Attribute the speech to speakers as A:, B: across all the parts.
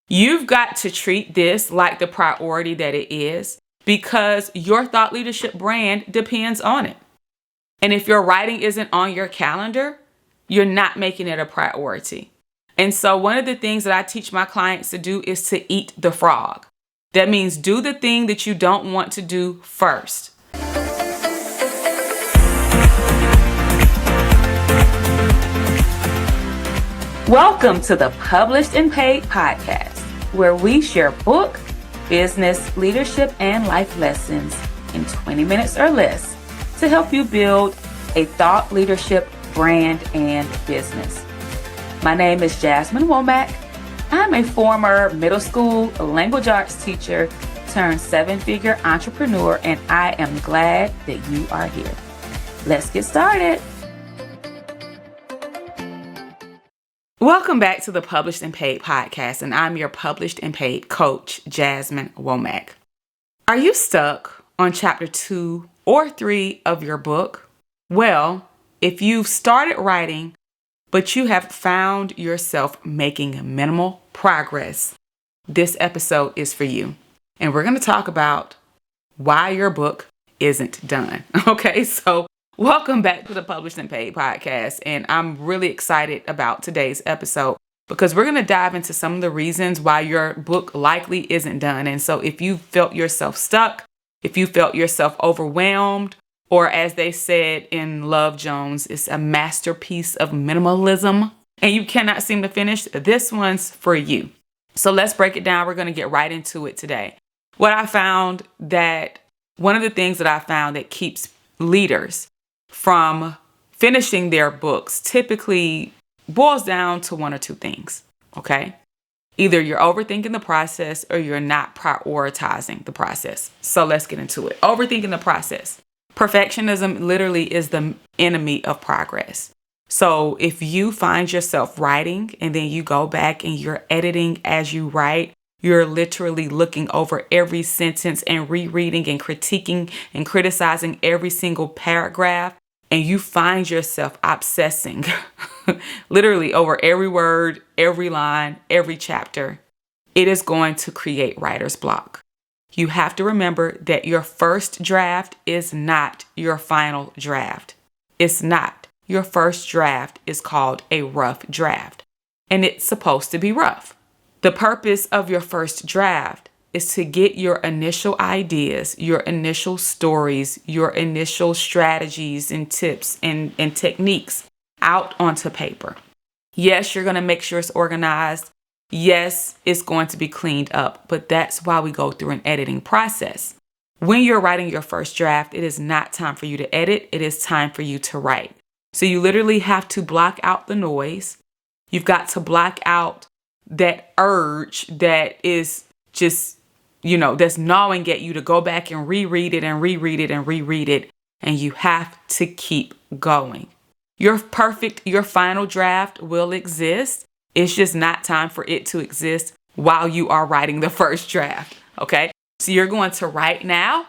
A: You've got to treat this like the priority that it is because your thought leadership brand depends on it. And if your writing isn't on your calendar, you're not making it a priority. And so one of the things that I teach my clients to do is to eat the frog. That means do the thing that you don't want to do first. Welcome to the Published and Paid podcast, where we share book, business, leadership, and life lessons in 20 minutes or less to help you build a thought leadership brand and business. My name is Jasmine Womack. I'm a former middle school language arts teacher turned seven-figure entrepreneur, and I am glad that you are here. Let's get started. Welcome back to the Published and Paid podcast, and I'm your published and paid coach, Jasmine Womack. Are you stuck on chapter 2 or 3 of your book? Well, if you've started writing, but you have found yourself making minimal progress, this episode is for you. And we're going to talk about why your book isn't done. Okay, so welcome back to the Published and Paid podcast. And I'm really excited about today's episode because we're going to dive into some of the reasons why your book likely isn't done. And so if you felt yourself stuck, if you felt yourself overwhelmed, or as they said in Love Jones, it's a masterpiece of minimalism, and you cannot seem to finish, this one's for you. So let's break it down. We're going to get right into it today. One of the things that I found that keeps leaders from finishing their books typically boils down to one or two things, okay? Either you're overthinking the process or you're not prioritizing the process. So let's get into it. Overthinking the process. Perfectionism literally is the enemy of progress. So if you find yourself writing and then you go back and you're editing as you write, you're literally looking over every sentence and rereading and critiquing and criticizing every single paragraph, and you find yourself obsessing literally over every word, every line, every chapter, it is going to create writer's block. You have to remember that your first draft is not your final draft. It's not. Your first draft is called a rough draft, and it's supposed to be rough. The purpose of your first draft is to get your initial ideas, your initial stories, your initial strategies and tips and techniques out onto paper. Yes, you're going to make sure it's organized. Yes, it's going to be cleaned up, but that's why we go through an editing process. When you're writing your first draft, it is not time for you to edit. It is time for you to write. So you literally have to block out the noise. You've got to block out that urge that is just, that's gnawing at you to go back and reread it and reread it and reread it. And you have to keep going. Your final draft will exist. It's just not time for it to exist while you are writing the first draft, okay? So you're going to write now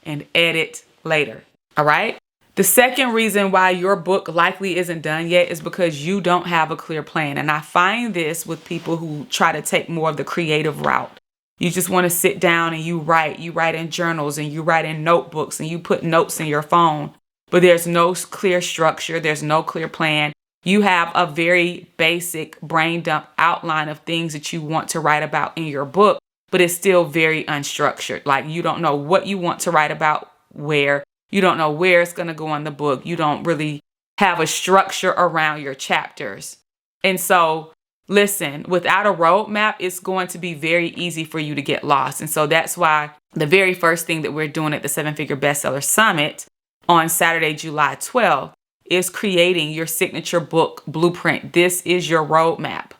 A: and edit later, all right? The second reason why your book likely isn't done yet is because you don't have a clear plan. And I find this with people who try to take more of the creative route. You just want to sit down and you write in journals and you write in notebooks and you put notes in your phone, but there's no clear structure. There's no clear plan. You have a very basic brain dump outline of things that you want to write about in your book, but it's still very unstructured. Like you don't know what you want to write about where. You don't know where it's going to go in the book. You don't really have a structure around your chapters. And so, listen, without a roadmap, it's going to be very easy for you to get lost. And so that's why the very first thing that we're doing at the 7-Figure Bestseller Summit on Saturday, July 12th, is creating your signature book blueprint. This is your roadmap,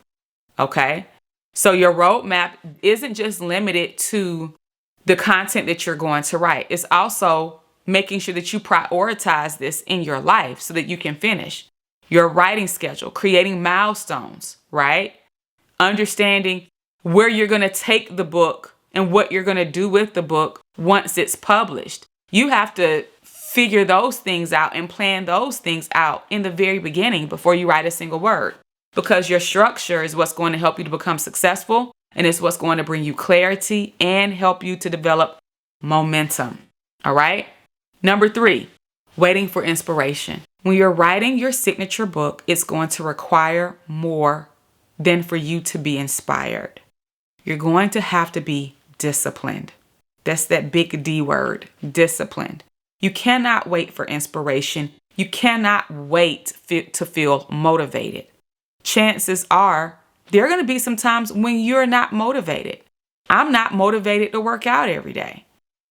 A: okay? So your roadmap isn't just limited to the content that you're going to write. It's also making sure that you prioritize this in your life so that you can finish your writing schedule, creating milestones, right? Understanding where you're going to take the book and what you're going to do with the book once it's published. You have to figure those things out and plan those things out in the very beginning before you write a single word, because your structure is what's going to help you to become successful And it's what's going to bring you clarity and help you to develop momentum. All right. Number 3, waiting for inspiration. When you're writing your signature book, it's going to require more than for you to be inspired. You're going to have to be disciplined. That's that big D word, disciplined. You cannot wait for inspiration. You cannot wait to feel motivated. Chances are there are going to be some times when you're not motivated. I'm not motivated to work out every day.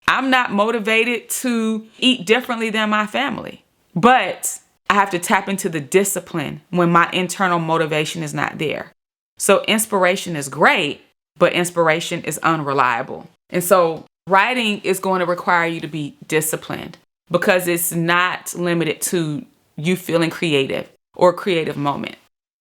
A: I'm not motivated to eat differently than my family. But I have to tap into the discipline when my internal motivation is not there. So inspiration is great, but inspiration is unreliable. And so writing is going to require you to be disciplined because it's not limited to you feeling creative or a creative moment.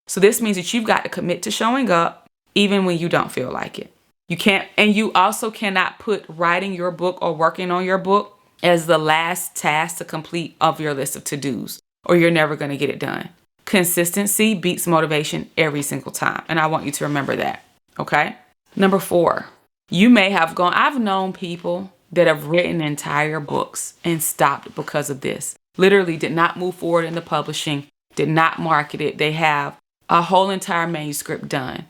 A: So this means that you've got to commit to showing up even when you don't feel like it. You can't, and you also cannot put writing your book or working on your book as the last task to complete of your list of to-dos, or you're never going to get it done. Consistency beats motivation every single time. And I want you to remember that. Okay. Number 4, you may have I've known people that have written entire books and stopped because of this. Literally did not move forward in the publishing, did not market it. They have a whole entire manuscript done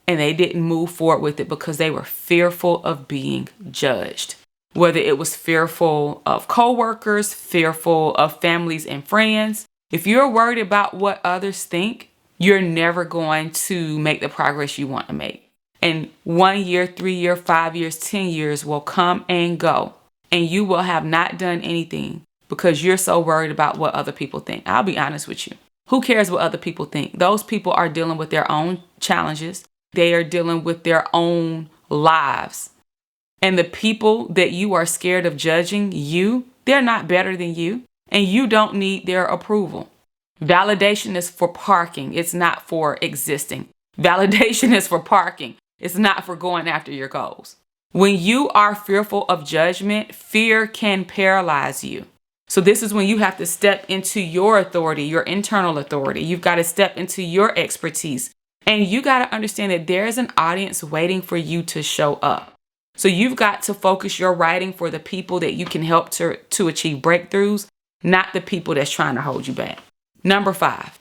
A: and they didn't move forward with it because they were fearful of being judged. Whether it was fearful of coworkers, fearful of families and friends. If you're worried about what others think, you're never going to make the progress you want to make. And 1 year, 3 years, 5 years, 10 years will come and go. And you will have not done anything because you're so worried about what other people think. I'll be honest with you. Who cares what other people think? Those people are dealing with their own challenges. They are dealing with their own lives. And the people that you are scared of judging you, they're not better than you. And you don't need their approval. Validation is for parking. It's not for existing. Validation is for parking. It's not for going after your goals. When you are fearful of judgment, fear can paralyze you. So this is when you have to step into your authority, your internal authority. You've got to step into your expertise. And you got to understand that there is an audience waiting for you to show up. So you've got to focus your writing for the people that you can help to achieve breakthroughs, not the people that's trying to hold you back. Number 5,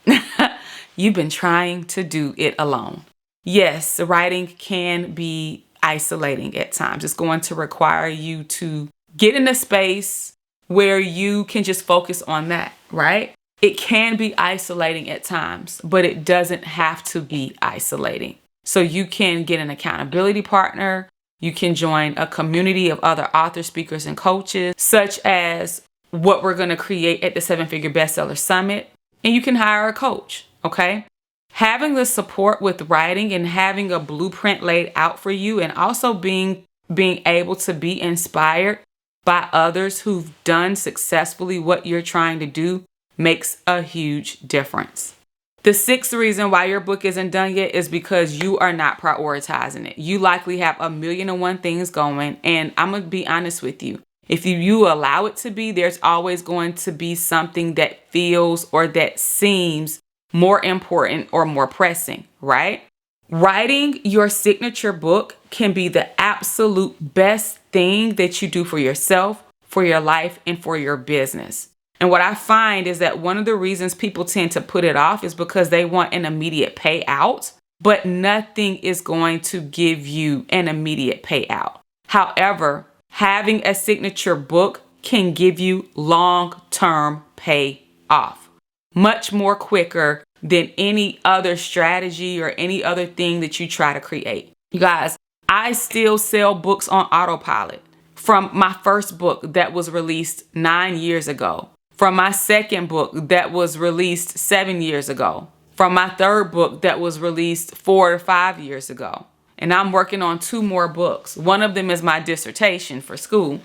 A: you've been trying to do it alone. Yes, writing can be isolating at times. It's going to require you to get in a space where you can just focus on that, right? It can be isolating at times, but it doesn't have to be isolating. So you can get an accountability partner. You can join a community of other authors, speakers, and coaches, such as what we're going to create at the 7-Figure Bestseller Summit. And you can hire a coach, okay? Having the support with writing and having a blueprint laid out for you, and also being able to be inspired by others who've done successfully what you're trying to do makes a huge difference. The 6th reason why your book isn't done yet is because you are not prioritizing it. You likely have 1,000,001 things going, and I'm going to be honest with you. If you allow it to be, there's always going to be something that feels or that seems more important or more pressing, right? Writing your signature book can be the absolute best thing that you do for yourself, for your life, and for your business. And what I find is that one of the reasons people tend to put it off is because they want an immediate payout, but nothing is going to give you an immediate payout. However, having a signature book can give you long-term payoff, much more quicker than any other strategy or any other thing that you try to create. You guys, I still sell books on autopilot. From my first book that was released 9 years ago, from my second book that was released 7 years ago, from my third book that was released 4 or 5 years ago. And I'm working on 2 more books. One of them is my dissertation for school.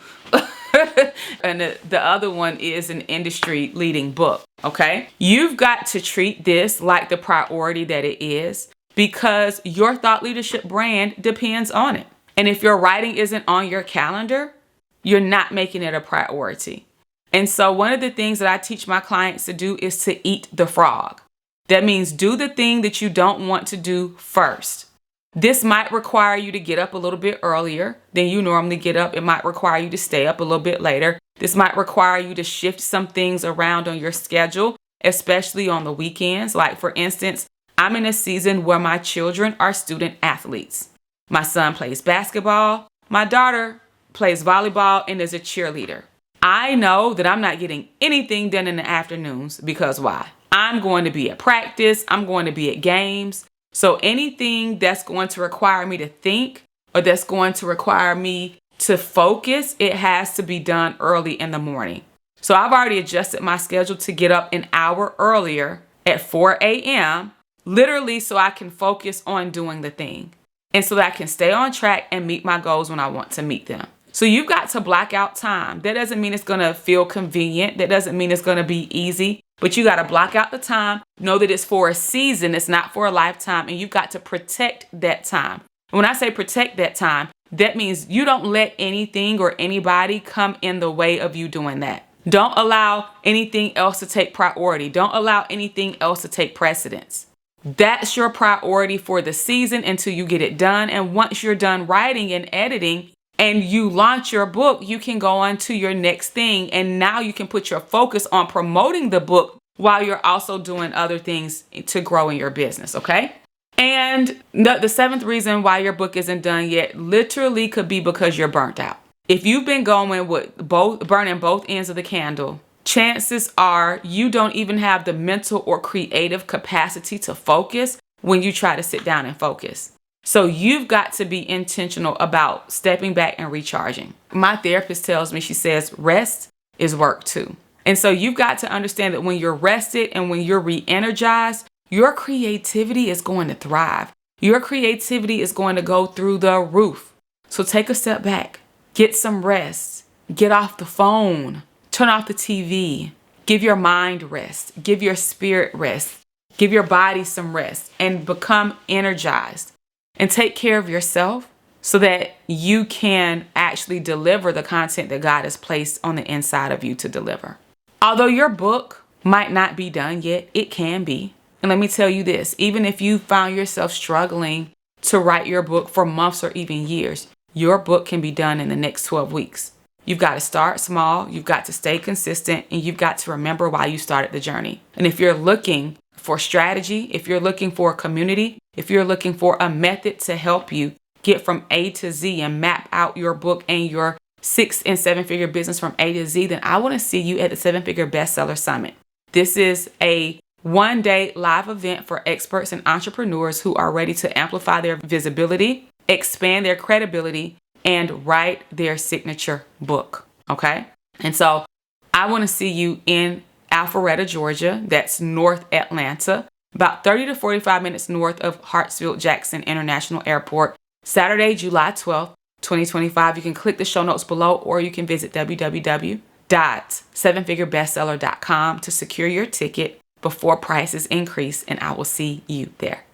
A: And the other one is an industry leading book. Okay. You've got to treat this like the priority that it is, because your thought leadership brand depends on it. And if your writing isn't on your calendar, you're not making it a priority. And so one of the things that I teach my clients to do is to eat the frog. That means do the thing that you don't want to do first. This might require you to get up a little bit earlier than you normally get up. It might require you to stay up a little bit later. This might require you to shift some things around on your schedule, especially on the weekends. Like, for instance, I'm in a season where my children are student athletes. My son plays basketball. My daughter plays volleyball and is a cheerleader. I know that I'm not getting anything done in the afternoons because why? I'm going to be at practice. I'm going to be at games. So anything that's going to require me to think or that's going to require me to focus, it has to be done early in the morning. So I've already adjusted my schedule to get up an hour earlier at 4 a.m., literally so I can focus on doing the thing and so that I can stay on track and meet my goals when I want to meet them. So you've got to block out time. That doesn't mean it's going to feel convenient. That doesn't mean it's going to be easy, but you got to block out the time. Know that it's for a season. It's not for a lifetime. And you've got to protect that time. And when I say protect that time, that means you don't let anything or anybody come in the way of you doing that. Don't allow anything else to take priority. Don't allow anything else to take precedence. That's your priority for the season until you get it done. And once you're done writing and editing, and you launch your book, you can go on to your next thing. And now you can put your focus on promoting the book while you're also doing other things to grow in your business, okay? And the seventh reason why your book isn't done yet literally could be because you're burnt out. If you've been going with burning both ends of the candle, chances are you don't even have the mental or creative capacity to focus when you try to sit down and focus. So you've got to be intentional about stepping back and recharging. My therapist tells me, she says, rest is work too. And so you've got to understand that when you're rested and when you're re-energized, your creativity is going to thrive. Your creativity is going to go through the roof. So take a step back, get some rest, get off the phone, turn off the TV, give your mind rest, give your spirit rest, give your body some rest, and become energized. And take care of yourself so that you can actually deliver the content that God has placed on the inside of you to deliver. Although your book might not be done yet, it can be. And let me tell you this, even if you found yourself struggling to write your book for months or even years, your book can be done in the next 12 weeks. You've got to start small, you've got to stay consistent, and you've got to remember why you started the journey. And if you're looking for strategy, if you're looking for a community, if you're looking for a method to help you get from A to Z and map out your book and your 6- and 7-figure business from A to Z, then I want to see you at the 7-Figure Bestseller Summit. This is a one-day live event for experts and entrepreneurs who are ready to amplify their visibility, expand their credibility, and write their signature book. Okay? And so I want to see you in Alpharetta, Georgia. That's North Atlanta, about 30 to 45 minutes north of Hartsfield-Jackson International Airport, Saturday, July 12th, 2025. You can click the show notes below, or you can visit www.7figurebestseller.com to secure your ticket before prices increase, and I will see you there.